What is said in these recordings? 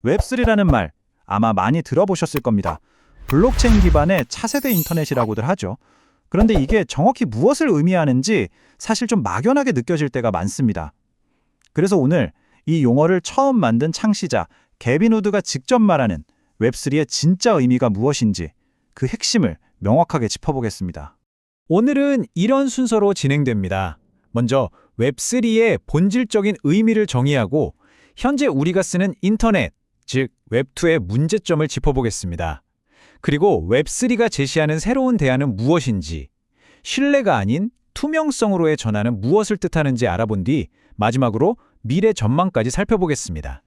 웹3라는 말 아마 많이 들어보셨을 겁니다. 블록체인 기반의 차세대 인터넷이라고들 하죠. 그런데 이게 정확히 무엇을 의미하는지 사실 좀 막연하게 느껴질 때가 많습니다. 그래서 오늘 이 용어를 처음 만든 창시자 개빈 우드가 직접 말하는 웹3의 진짜 의미가 무엇인지 그 핵심을 명확하게 짚어보겠습니다. 오늘은 이런 순서로 진행됩니다. 먼저 웹3의 본질적인 의미를 정의하고 현재 우리가 쓰는 인터넷, 즉 웹2의 문제점을 짚어보겠습니다. 그리고 웹3가 제시하는 새로운 대안은 무엇인지, 신뢰가 아닌 투명성으로의 전환은 무엇을 뜻하는지 알아본 뒤 마지막으로 미래 전망까지 살펴보겠습니다.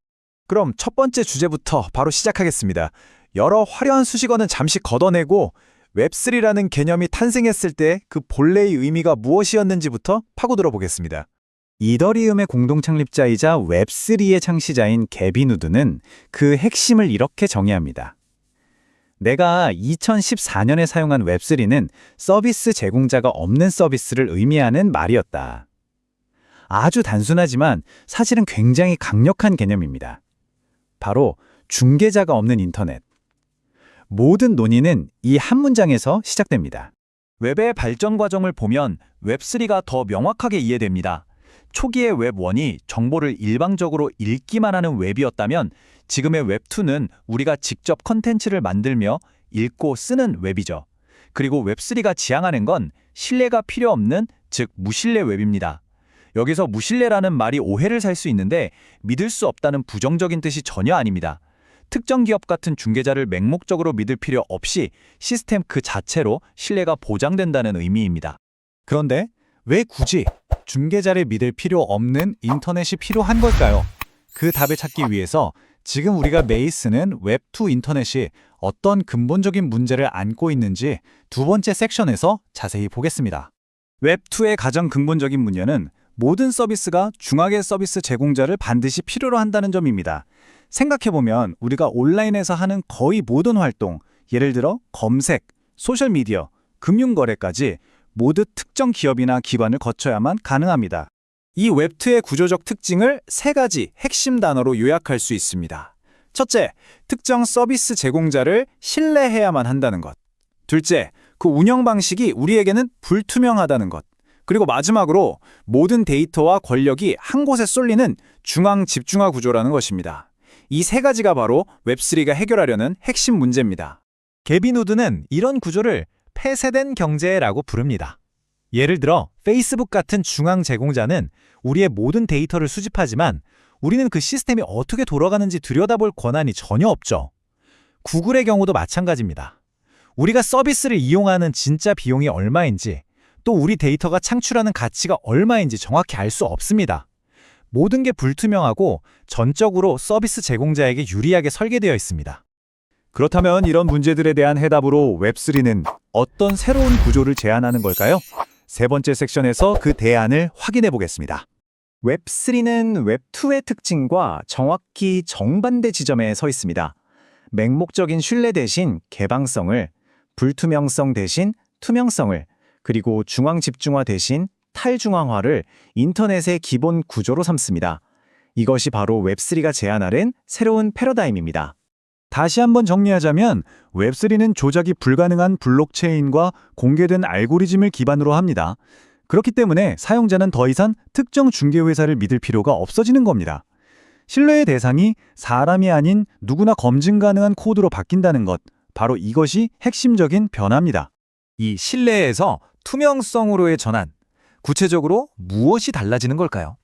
그럼 첫 번째 주제부터 바로 시작하겠습니다. 여러 화려한 수식어는 잠시 걷어내고 웹3라는 개념이 탄생했을 때 그 본래의 의미가 무엇이었는지부터 파고들어 보겠습니다. 이더리움의 공동 창립자이자 웹3의 창시자인 개빈 우드는 그 핵심을 이렇게 정의합니다. 내가 2014년에 사용한 웹3는 서비스 제공자가 없는 서비스를 의미하는 말이었다. 아주 단순하지만 사실은 굉장히 강력한 개념입니다. 바로 중개자가 없는 인터넷. 모든 논의는 이 한 문장에서 시작됩니다. 웹의 발전 과정을 보면 웹3가 더 명확하게 이해됩니다. 초기의 웹1이 정보를 일방적으로 읽기만 하는 웹이었다면 지금의 웹2는 우리가 직접 컨텐츠를 만들며 읽고 쓰는 웹이죠. 그리고 웹3가 지향하는 건 신뢰가 필요 없는, 즉 무신뢰 웹입니다. 여기서 무신뢰라는 말이 오해를 살 수 있는데 믿을 수 없다는 부정적인 뜻이 전혀 아닙니다. 특정 기업 같은 중개자를 맹목적으로 믿을 필요 없이 시스템 그 자체로 신뢰가 보장된다는 의미입니다. 그런데 왜 굳이 중개자를 믿을 필요 없는 인터넷이 필요한 걸까요? 그 답을 찾기 위해서 지금 우리가 매일 쓰는 웹2 인터넷이 어떤 근본적인 문제를 안고 있는지 두 번째 섹션에서 자세히 보겠습니다. 웹2의 가장 근본적인 문제는 모든 서비스가 중앙의 서비스 제공자를 반드시 필요로 한다는 점입니다. 생각해보면 우리가 온라인에서 하는 거의 모든 활동, 예를 들어 검색, 소셜미디어, 금융거래까지 모두 특정 기업이나 기관을 거쳐야만 가능합니다. 이 웹2의 구조적 특징을 세 가지 핵심 단어로 요약할 수 있습니다. 첫째, 특정 서비스 제공자를 신뢰해야만 한다는 것. 둘째, 그 운영 방식이 우리에게는 불투명하다는 것. 그리고 마지막으로 모든 데이터와 권력이 한 곳에 쏠리는 중앙 집중화 구조라는 것입니다. 이 세 가지가 바로 웹3가 해결하려는 핵심 문제입니다. 개빈 우드는 이런 구조를 폐쇄된 경제라고 부릅니다. 예를 들어 페이스북 같은 중앙 제공자는 우리의 모든 데이터를 수집하지만 우리는 그 시스템이 어떻게 돌아가는지 들여다볼 권한이 전혀 없죠. 구글의 경우도 마찬가지입니다. 우리가 서비스를 이용하는 진짜 비용이 얼마인지, 또 우리 데이터가 창출하는 가치가 얼마인지 정확히 알 수 없습니다. 모든 게 불투명하고 전적으로 서비스 제공자에게 유리하게 설계되어 있습니다. 그렇다면 이런 문제들에 대한 해답으로 웹3는 어떤 새로운 구조를 제안하는 걸까요? 세 번째 섹션에서 그 대안을 확인해 보겠습니다. 웹3는 웹2의 특징과 정확히 정반대 지점에 서 있습니다. 맹목적인 신뢰 대신 개방성을, 불투명성 대신 투명성을, 그리고 중앙 집중화 대신 탈중앙화를 인터넷의 기본 구조로 삼습니다. 이것이 바로 웹3가 제안하는 새로운 패러다임입니다. 다시 한번 정리하자면 웹3는 조작이 불가능한 블록체인과 공개된 알고리즘을 기반으로 합니다. 그렇기 때문에 사용자는 더 이상 특정 중개회사를 믿을 필요가 없어지는 겁니다. 신뢰의 대상이 사람이 아닌 누구나 검증 가능한 코드로 바뀐다는 것, 바로 이것이 핵심적인 변화입니다. 이 신뢰에서 투명성으로의 전환, 구체적으로 무엇이 달라지는 걸까요?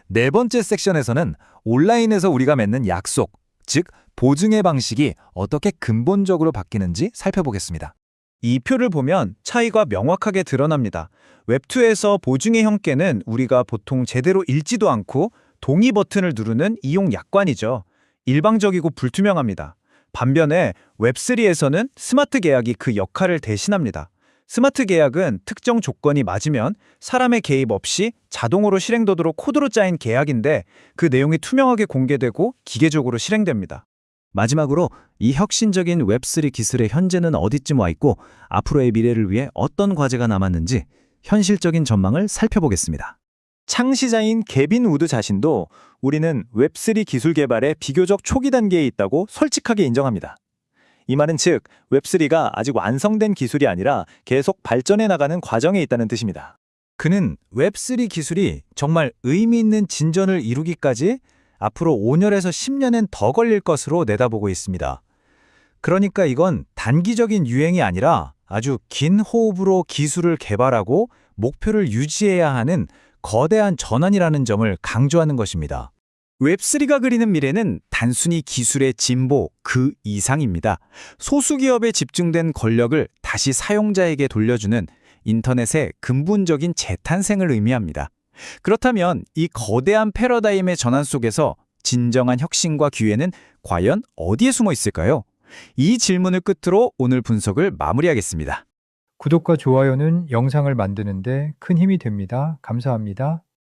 네 번째 섹션에서는 온라인에서 우리가 맺는 약속, 즉 보증의 방식이 어떻게 근본적으로 바뀌는지 살펴보겠습니다. 이 표를 보면 차이가 명확하게 드러납니다. 웹2에서 보증의 형태는 우리가 보통 제대로 읽지도 않고 동의 버튼을 누르는 이용 약관이죠. 일방적이고 불투명합니다. 반면에 웹3에서는 스마트 계약이 그 역할을 대신합니다. 스마트 계약은 특정 조건이 맞으면 사람의 개입 없이 자동으로 실행되도록 코드로 짜인 계약인데 그 내용이 투명하게 공개되고 기계적으로 실행됩니다. 마지막으로 이 혁신적인 웹3 기술의 현재는 어디쯤 와 있고 앞으로의 미래를 위해 어떤 과제가 남았는지 현실적인 전망을 살펴보겠습니다. 창시자인 개빈 우드 자신도 우리는 웹3 기술 개발의 비교적 초기 단계에 있다고 솔직하게 인정합니다. 이 말은 즉 웹3가 아직 완성된 기술이 아니라 계속 발전해 나가는 과정에 있다는 뜻입니다. 그는 웹3 기술이 정말 의미 있는 진전을 이루기까지 앞으로 5년에서 10년은 더 걸릴 것으로 내다보고 있습니다. 그러니까 이건 단기적인 유행이 아니라 아주 긴 호흡으로 기술을 개발하고 목표를 유지해야 하는 거대한 전환이라는 점을 강조하는 것입니다. 웹3가 그리는 미래는 단순히 기술의 진보 그 이상입니다. 소수기업에 집중된 권력을 다시 사용자에게 돌려주는 인터넷의 근본적인 재탄생을 의미합니다. 그렇다면 이 거대한 패러다임의 전환 속에서 진정한 혁신과 기회는 과연 어디에 숨어 있을까요? 이 질문을 끝으로 오늘 분석을 마무리하겠습니다. 구독과 좋아요는 영상을 만드는데 큰 힘이 됩니다. 감사합니다.